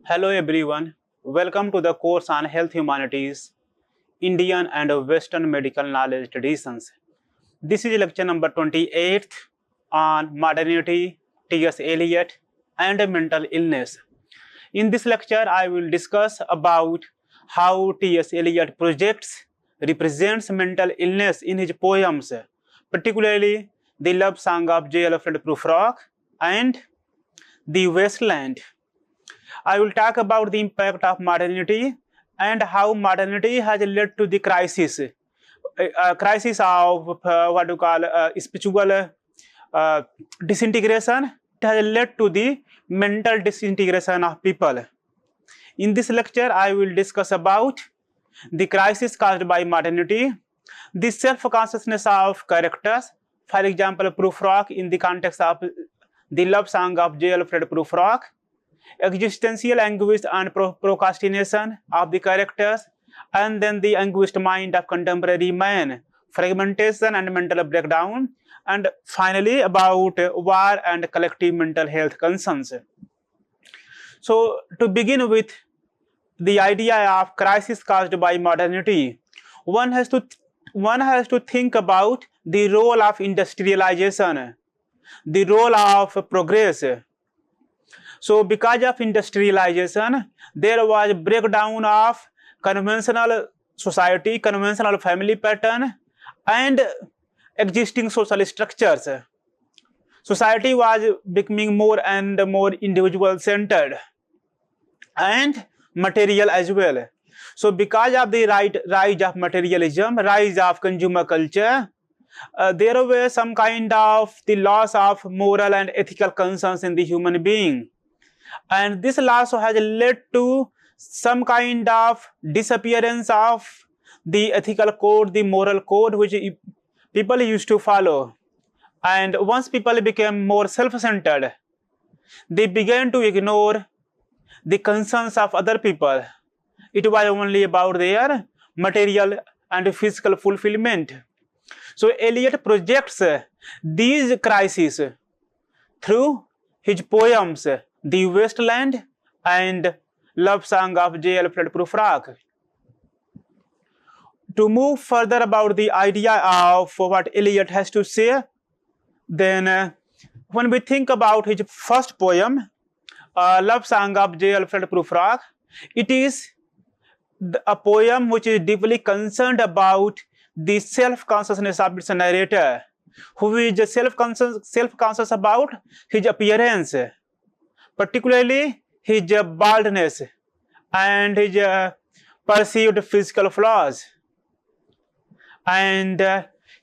Hello everyone, welcome to the course on Health Humanities, Indian and Western Medical Knowledge Traditions. This is lecture number 28 on modernity, T.S. Eliot and mental illness. In this lecture, I will discuss about how T.S. Eliot represents mental illness in his poems, particularly the love song of J. Alfred Prufrock and the Wasteland. I will talk about the impact of modernity and how modernity has led to the crisis of what you call spiritual disintegration. It has led to the mental disintegration of people. In this lecture, I will discuss about the crisis caused by modernity, the self-consciousness of characters. For example, Prufrock in the context of the love song of J. Alfred Prufrock, existential anguish and procrastination of the characters, and then the anguished mind of contemporary man, fragmentation and mental breakdown, and finally about war and collective mental health concerns. So to begin with the idea of crisis caused by modernity, one has to think about the role of industrialization, the role of progress. So because of industrialization, there was breakdown of conventional society, conventional family pattern, and existing social structures. Society was becoming more and more individual centered and material as well. So because of the rise of materialism, rise of consumer culture, there were some kind of the loss of moral and ethical concerns in the human being. And this loss has led to some kind of disappearance of the ethical code, the moral code which people used to follow. And once people became more self-centered, they began to ignore the concerns of other people. It was only about their material and physical fulfillment. So Eliot projects these crises through his poems, The Wasteland and Love Song of J. Alfred Prufrock. To move further about the idea of what Eliot has to say, then when we think about his first poem, Love Song of J. Alfred Prufrock, it is a poem which is deeply concerned about the self-consciousness of its narrator, who is self-conscious about his appearance, particularly his baldness and his perceived physical flaws, and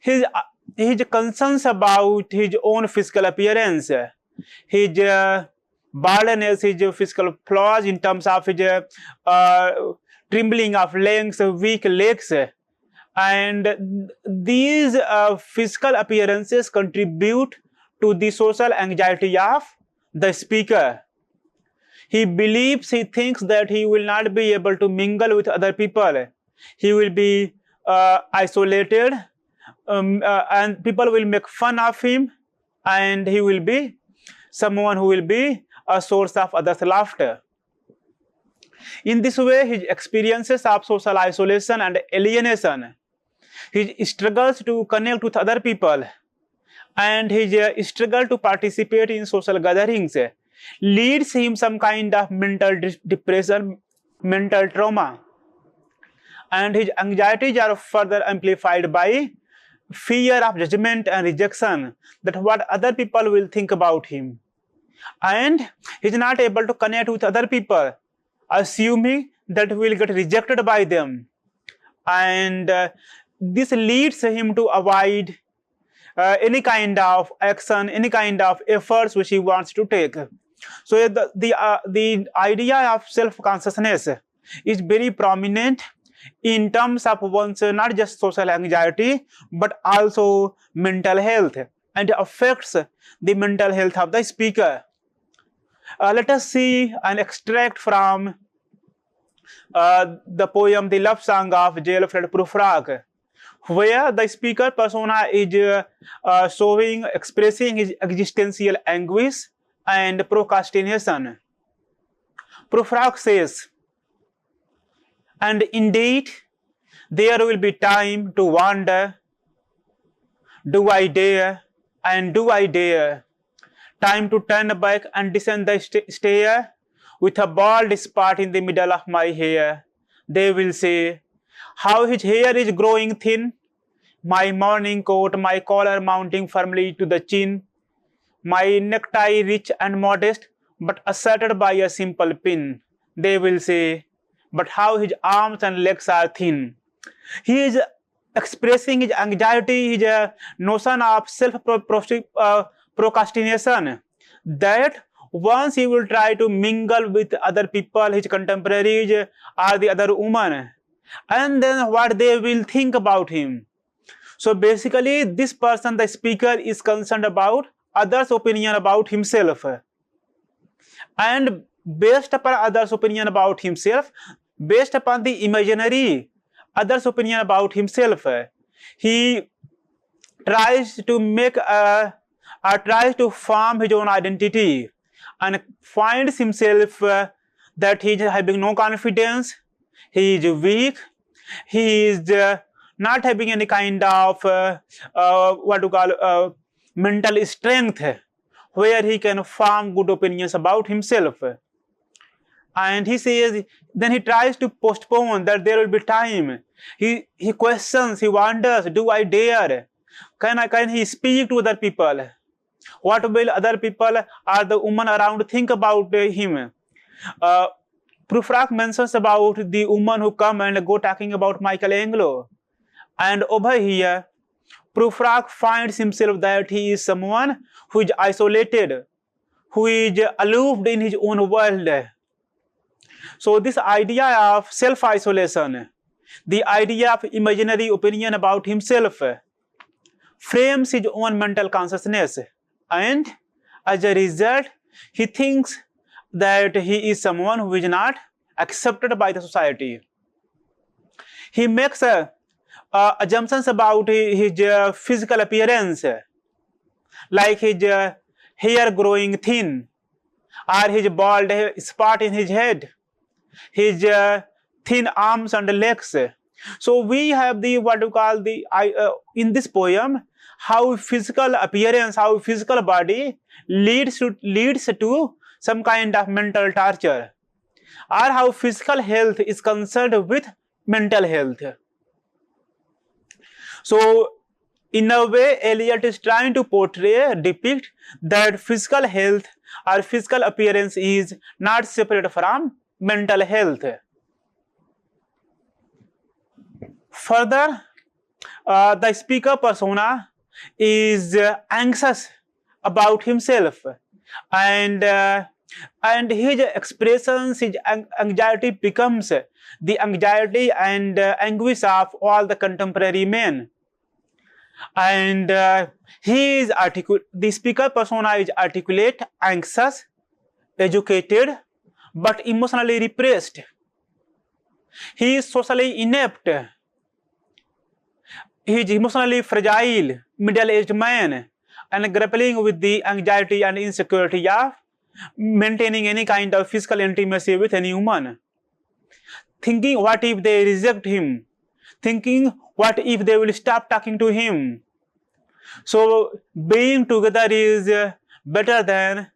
his concerns about his own physical appearance, his baldness, his physical flaws in terms of his trembling of legs, weak legs, and these physical appearances contribute to the social anxiety of the speaker. He thinks that he will not be able to mingle with other people. He will be isolated, and people will make fun of him, and he will be someone who will be a source of others' laughter. In this way, his experiences of social isolation and alienation, his struggles to connect with other people, and his struggle to participate in social gatherings leads him some kind of mental depression, mental trauma. And his anxieties are further amplified by fear of judgment and rejection, that what other people will think about him. And he is not able to connect with other people, assuming that he will get rejected by them. And this leads him to avoid any kind of action, any kind of efforts which he wants to take. So the idea of self-consciousness is very prominent in terms of one's not just social anxiety, but also mental health, and affects the mental health of the speaker. Let us see an extract from the poem The Love Song of J. Alfred Prufrock, where the speaker persona is expressing his existential anguish and procrastination. Prufrock says, and indeed, there will be time to wonder, do I dare, and do I dare? Time to turn back and descend the stair with a bald spot in the middle of my hair. They will say, how his hair is growing thin, my morning coat, my collar mounting firmly to the chin, my necktie rich and modest, but asserted by a simple pin. They will say, but how his arms and legs are thin. He is expressing his anxiety, his notion of self-procrastination, that once he will try to mingle with other people, his contemporaries or the other women, and then what they will think about him. So basically, this person, the speaker, is concerned about others' opinion about himself. And based upon others' opinion about himself, based upon the imaginary others' opinion about himself, he tries to make tries to form his own identity and finds himself that he is having no confidence, he is weak, he is not having any kind of mental strength where he can form good opinions about himself. And he says, then he tries to postpone that there will be time. He questions, he wonders, do I dare? Can he speak to other people? What will other people or the woman around think about him? Prufrock mentions about the woman who come and go talking about Michelangelo. And over here, Prufrock finds himself that he is someone who is isolated, who is aloof in his own world. So this idea of self-isolation, the idea of imaginary opinion about himself, frames his own mental consciousness, and as a result, he thinks that he is someone who is not accepted by the society. He makes assumptions about his physical appearance, like his hair growing thin, or his bald spot in his head, his thin arms and legs. So we have the in this poem, how physical appearance, how physical body leads to some kind of mental torture, or how physical health is concerned with mental health. So in a way, Eliot is trying to depict that physical health or physical appearance is not separate from mental health. Further, the speaker persona is anxious about himself, and his expressions, his anxiety becomes the anxiety and anguish of all the contemporary men. And the speaker persona is articulate, anxious, educated, but emotionally repressed. He is socially inept. He is emotionally fragile, middle-aged man, and grappling with the anxiety and insecurity of maintaining any kind of physical intimacy with any woman. Thinking, what if they reject him? Thinking, what if they will stop talking to him? So being together is better than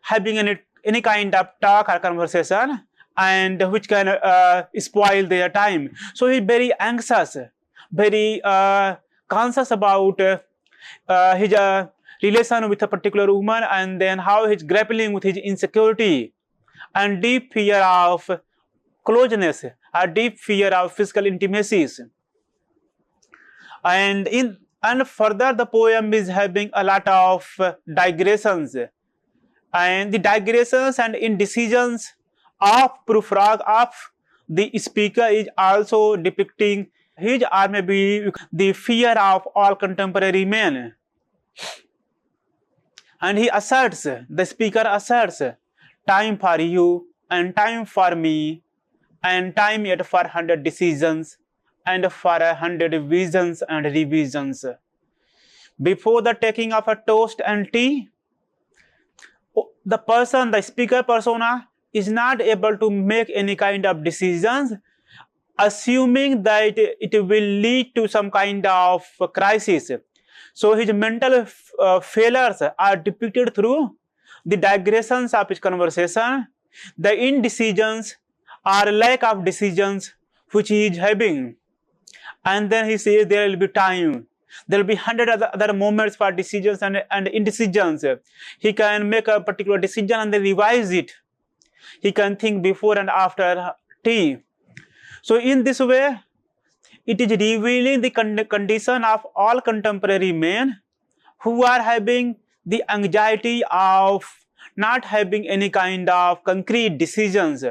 having any kind of talk or conversation, and which can spoil their time. So he's very anxious, very conscious about his relation with a particular woman, and then how he's grappling with his insecurity and deep fear of closeness, a deep fear of physical intimacies. And further, the poem is having a lot of digressions, and the digressions and indecisions of Prufrock, of the speaker, is also depicting his, or maybe the fear of all contemporary men. And he asserts, the speaker asserts, time for you and time for me, and time yet for 100 decisions and for 100 visions and revisions. Before the taking of a toast and tea, the person, the speaker persona, is not able to make any kind of decisions, assuming that it will lead to some kind of crisis. So his mental failures are depicted through the digressions of his conversation, the indecisions or lack of decisions which he is having. And then he says there will be time. There will be 100 other moments for decisions and indecisions. He can make a particular decision and then revise it. He can think before and after tea. So in this way, it is revealing the condition of all contemporary men who are having the anxiety of not having any kind of concrete decisions,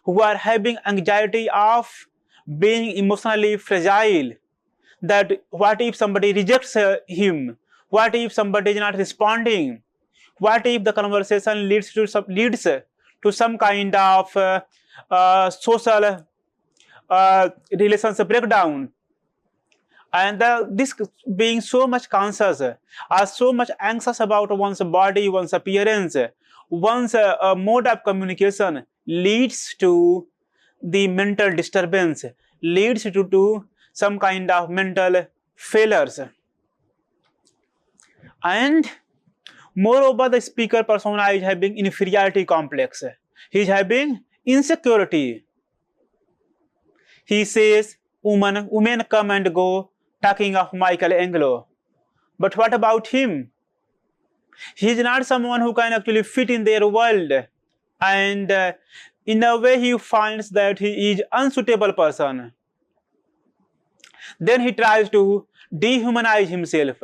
who are having anxiety of being emotionally fragile, that what if somebody rejects him, what if somebody is not responding, what if the conversation leads to some kind of social relations breakdown. And this being so much conscious or so much anxious about one's body, one's appearance, one's mode of communication leads to the mental disturbance, leads to some kind of mental failures. And moreover, the speaker persona is having inferiority complex. He is having insecurity. He says, women come and go, talking of Michelangelo. But what about him? He is not someone who can actually fit in their world. And in a way, he finds that he is an unsuitable person. Then he tries to dehumanize himself,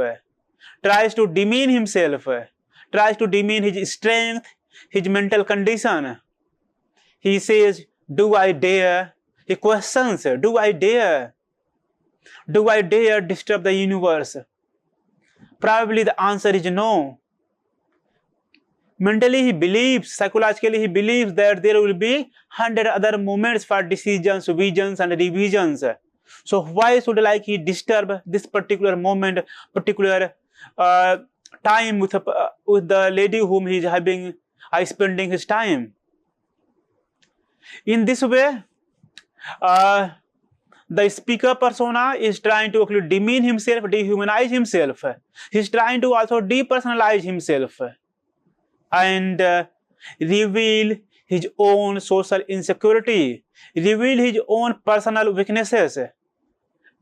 tries to demean himself, tries to demean his strength, his mental condition. He says, do I dare? He questions, do I dare? Do I dare disturb the universe? Probably the answer is no. Mentally he believes, psychologically he believes that there will be 100 other moments for decisions, visions and revisions. So why should he disturb this particular moment, particular time with the lady whom he is spending his time? In this way, the speaker persona is trying to actually demean himself, dehumanize himself. He is trying to also depersonalize himself and reveal his own social insecurity, reveal his own personal weaknesses,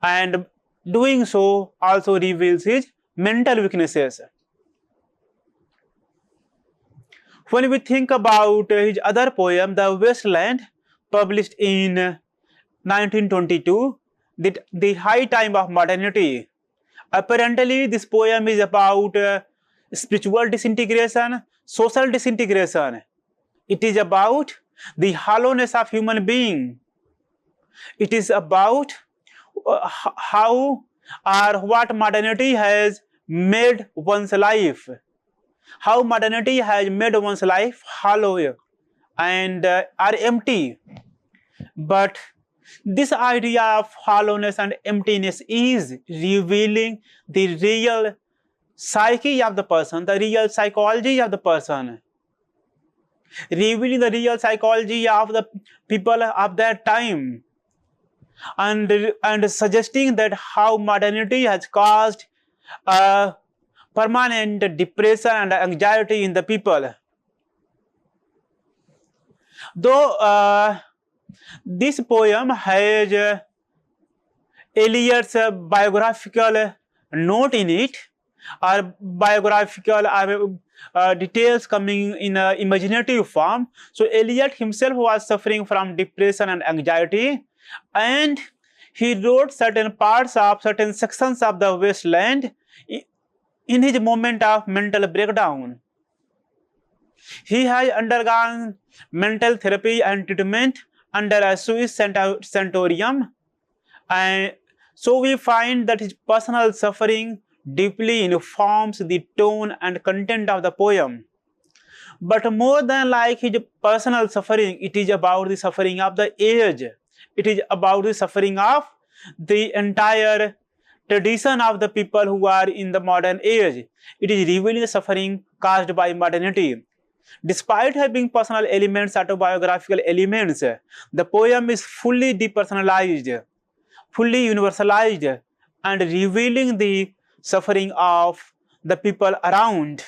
and doing so also reveals his mental weaknesses. When we think about his other poem, The Wasteland, published in 1922, the high time of modernity, apparently this poem is about spiritual disintegration, social disintegration. It is about the hollowness of human being. It is about how or what modernity has made one's life, how modernity has made one's life hollow and are empty. But this idea of hollowness and emptiness is revealing the real psyche of the person, the real psychology of the person, revealing the real psychology of the people of that time, and suggesting that how modernity has caused permanent depression and anxiety in the people. Though this poem has Eliot's biographical note in it, or biographical details coming in an imaginative form. So Eliot himself was suffering from depression and anxiety, and he wrote certain sections of The Wasteland in his moment of mental breakdown. He has undergone mental therapy and treatment under a Swiss sanatorium, and so we find that his personal suffering deeply informs the tone and content of the poem. But more than like his personal suffering, it is about the suffering of the age. It is about the suffering of the entire tradition of the people who are in the modern age. It is revealing the suffering caused by modernity. Despite having personal elements, autobiographical elements, the poem is fully depersonalized, fully universalized, and revealing the suffering of the people around.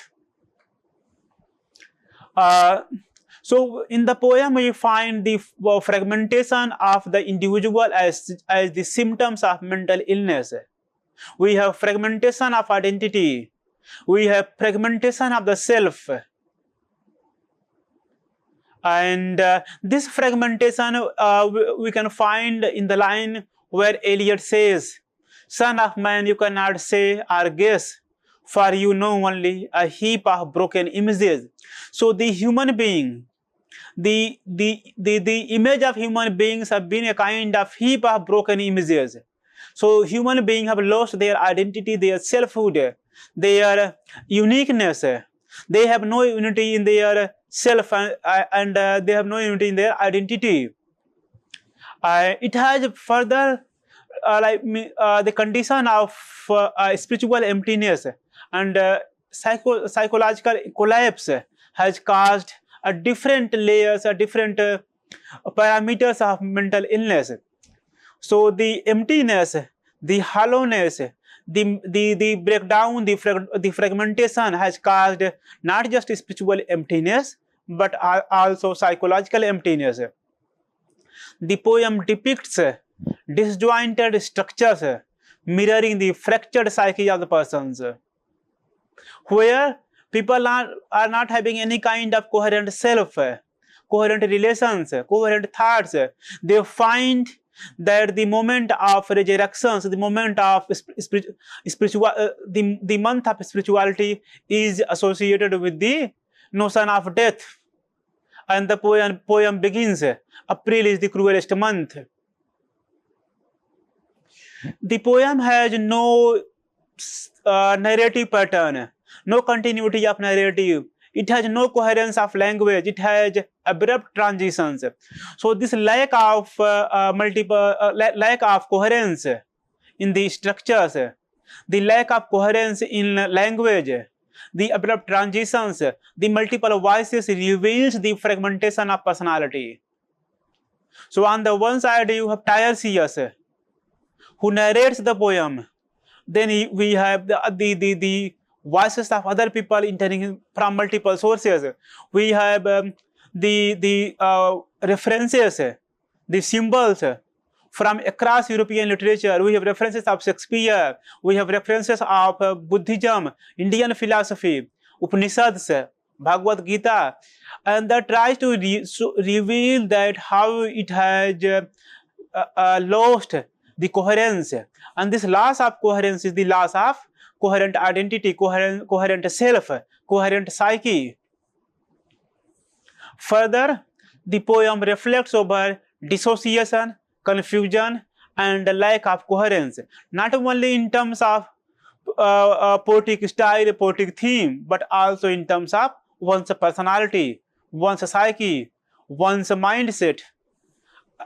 So in the poem, we find the fragmentation of the individual as the symptoms of mental illness. We have fragmentation of identity. We have fragmentation of the self. And this fragmentation we can find in the line where Eliot says, "Son of man, you cannot say or guess, for you know only a heap of broken images." So the human being, the image of human beings have been a kind of heap of broken images. So human beings have lost their identity, their selfhood, their uniqueness. They have no unity in their self, and they have no unity in their identity. It has further the condition of spiritual emptiness and psychological collapse has caused a different layers, a different parameters of mental illness. So the emptiness, the hollowness, the breakdown, the fragmentation has caused not just spiritual emptiness, but also psychological emptiness. The poem depicts disjointed structures mirroring the fractured psyche of the persons, where people are not having any kind of coherent self, coherent relations, coherent thoughts. They find that the moment of resurrections, the moment of spiritual, the month of spirituality is associated with the notion of death. And the poem begins, April is the cruelest month. The poem has no narrative pattern, no continuity of narrative. It has no coherence of language. It has abrupt transitions. So this lack of lack of coherence in the structures, the lack of coherence in language, the abrupt transitions, the multiple voices reveals the fragmentation of personality. So on the one side you have Tiresias, who narrates the poem. Then we have the voices of other people entering from multiple sources. We have the references, the symbols from across European literature. We have references of Shakespeare. We have references of Buddhism, Indian philosophy, Upanishads, Bhagavad Gita, and that tries to reveal that how it has lost the coherence. And this loss of coherence is the loss of coherent identity, coherent self, coherent psyche. Further, the poem reflects over dissociation, confusion, and lack of coherence, not only in terms of poetic style, poetic theme, but also in terms of one's personality, one's psyche, one's mindset.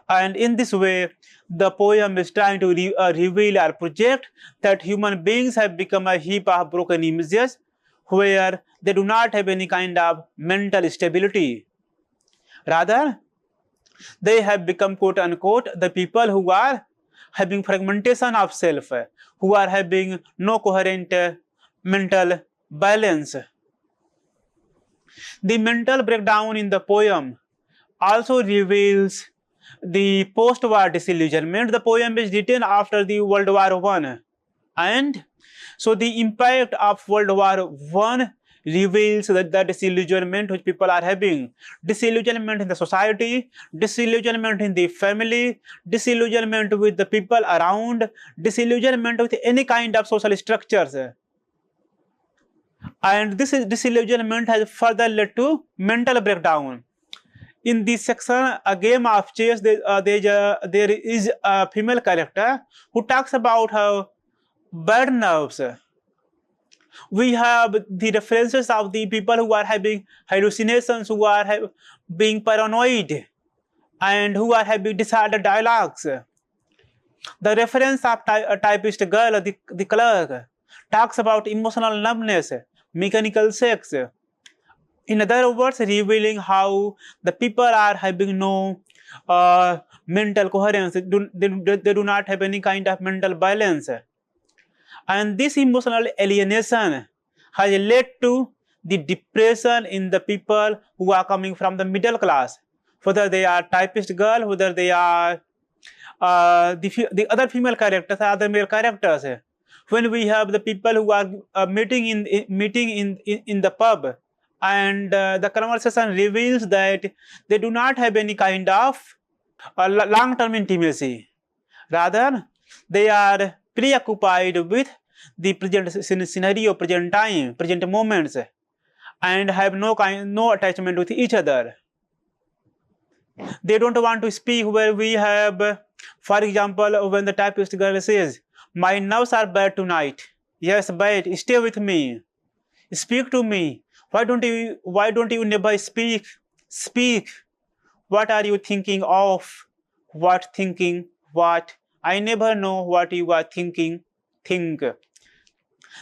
And in this way, the poem is trying to reveal or project that human beings have become a heap of broken images where they do not have any kind of mental stability. Rather, they have become, quote unquote, the people who are having fragmentation of self, who are having no coherent mental balance. The mental breakdown in the poem also reveals the post-war disillusionment. The poem is written after the World War I, and so the impact of World War I reveals that the disillusionment which people are having, disillusionment in the society, disillusionment in the family, disillusionment with the people around, disillusionment with any kind of social structures. And this disillusionment has further led to mental breakdown. In this section, A Game of Chess, there is a female character who talks about her bad nerves. We have the references of the people who are having hallucinations, who are being paranoid, and who are having disordered dialogues. The reference of a typist girl, the clerk, talks about emotional numbness, mechanical sex. In other words, revealing how the people are having no mental coherence, they do not have any kind of mental balance. And this emotional alienation has led to the depression in the people who are coming from the middle class, whether they are typist girl, whether they are the other female characters, other male characters. When we have the people who are meeting in the pub, and the conversation reveals that they do not have any kind of long-term intimacy. Rather, they are preoccupied with the present scenario, present time, present moments, and have no attachment with each other. They don't want to speak where we have, for example, when the typist girl says, "My nerves are bad tonight." Yes, bad. Stay with me. Speak to me. Why don't you never speak? Speak. What are you thinking of? What thinking? What? I never know what you are thinking. Think.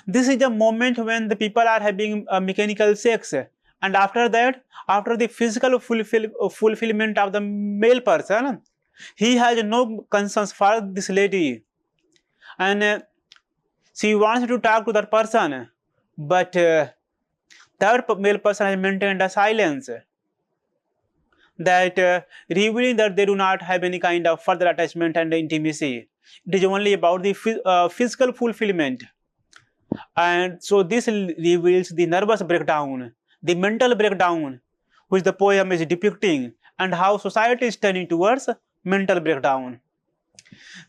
This is the moment when the people are having mechanical sex, and after that, after the physical fulfillment of the male person, he has no concerns for this lady, and she wants to talk to that person, but that male person has maintained a silence, that revealing that they do not have any kind of further attachment and intimacy. It is only about the physical fulfillment. And so this reveals the nervous breakdown, the mental breakdown, which the poem is depicting, and how society is turning towards mental breakdown.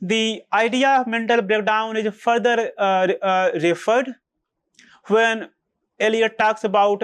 The idea of mental breakdown is further referred when Eliot talks about